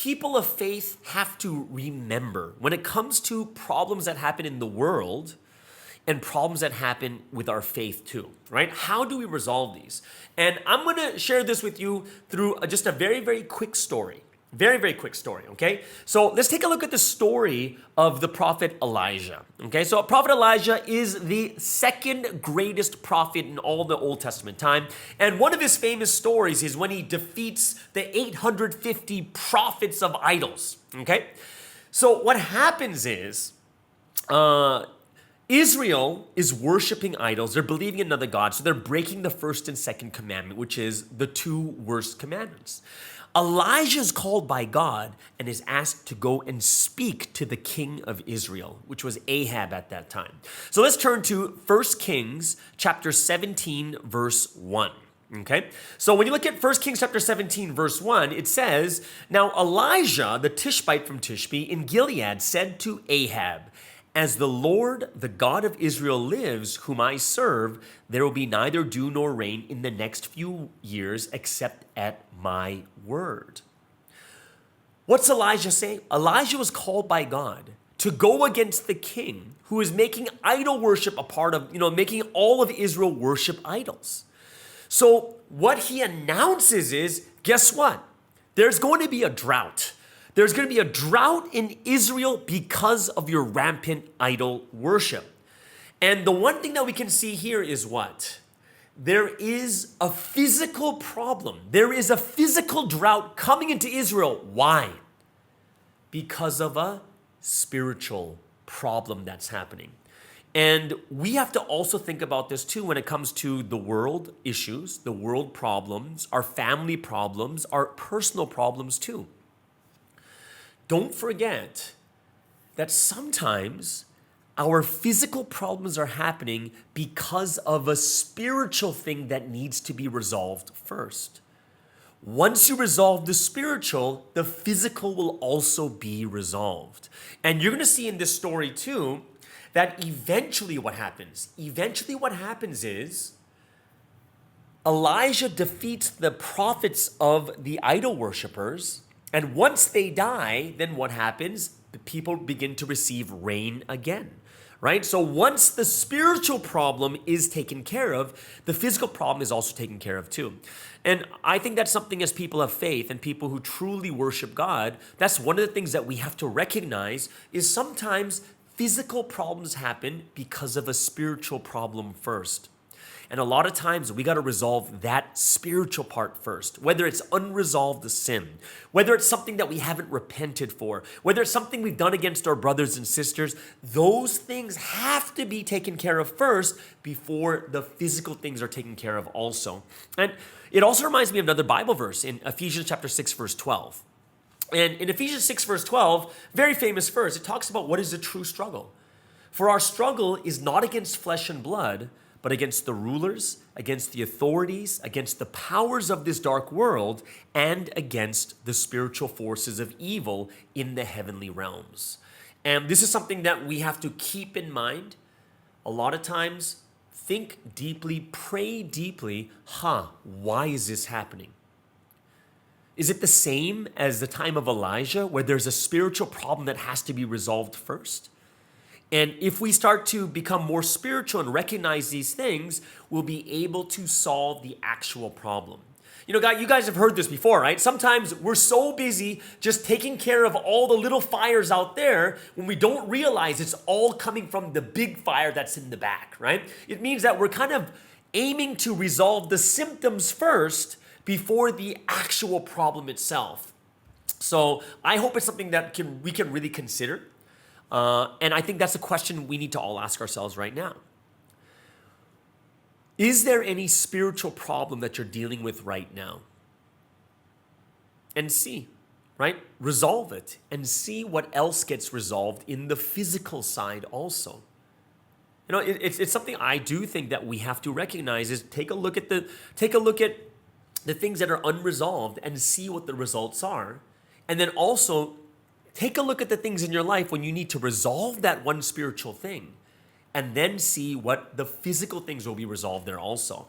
people of faith have to remember when it comes to problems that happen in the world and problems that happen with our faith too, right? How do we resolve these? And I'm gonna share this with you through just a very, very quick story. Very, very quick story, okay? So let's take a look at the story of the prophet Elijah, okay? So Prophet Elijah is the second greatest prophet in all the Old Testament time. And one of his famous stories is when he defeats the 850 prophets of idols, okay? So what happens is, Israel is worshiping idols. They're believing in another God. So they're breaking the first and second commandment, which is the two worst commandments. Elijah is called by God and is asked to go and speak to the king of Israel, which was Ahab at that time. So let's turn to 1 Kings chapter 17, verse 1. Okay, so when you look at 1 Kings chapter 17, verse 1, it says, "Now Elijah, the Tishbite from Tishbe in Gilead, said to Ahab, 'As the Lord, the God of Israel lives, whom I serve, there will be neither dew nor rain in the next few years except at my word.'" What's Elijah saying? Elijah was called by God to go against the king who is making idol worship a part of, making all of Israel worship idols. So what he announces is, guess what? There's going to be a drought. There's going to be a drought in Israel because of your rampant idol worship. And the one thing that we can see here is what? There is a physical problem. There is a physical drought coming into Israel. Why? Because of a spiritual problem that's happening. And we have to also think about this too when it comes to the world issues, the world problems, our family problems, our personal problems too. Don't forget that sometimes our physical problems are happening because of a spiritual thing that needs to be resolved first. Once you resolve the spiritual, the physical will also be resolved. And you're going to see in this story too that eventually what happens is Elijah defeats the prophets of the idol worshipers. And once they die, then what happens? The people begin to receive rain again, right? So once the spiritual problem is taken care of, the physical problem is also taken care of too. And I think that's something as people of faith and people who truly worship God, that's one of the things that we have to recognize is sometimes physical problems happen because of a spiritual problem first. And a lot of times we got to resolve that spiritual part first, whether it's unresolved sin, whether it's something that we haven't repented for, whether it's something we've done against our brothers and sisters, those things have to be taken care of first before the physical things are taken care of also. And it also reminds me of another Bible verse in Ephesians chapter 6, verse 12. And in Ephesians 6, verse 12, very famous verse, it talks about what is a true struggle. For our struggle is not against flesh and blood, but against the rulers, against the authorities, against the powers of this dark world, and against the spiritual forces of evil in the heavenly realms. And this is something that we have to keep in mind. A lot of times, think deeply, pray deeply, why is this happening? Is it the same as the time of Elijah, where there's a spiritual problem that has to be resolved first? And if we start to become more spiritual and recognize these things, we'll be able to solve the actual problem. You guys have heard this before, right? Sometimes we're so busy just taking care of all the little fires out there when we don't realize it's all coming from the big fire that's in the back, right? It means that we're kind of aiming to resolve the symptoms first before the actual problem itself. So I hope it's something that we can really consider. And I think that's a question we need to all ask ourselves right now. Is there any spiritual problem that you're dealing with right now? And see, right? Resolve it and see what else gets resolved in the physical side also. It's something I do think that we have to recognize is take a look at the things that are unresolved and see what the results are. And then also take a look at the things in your life when you need to resolve that one spiritual thing, and then see what the physical things will be resolved there also.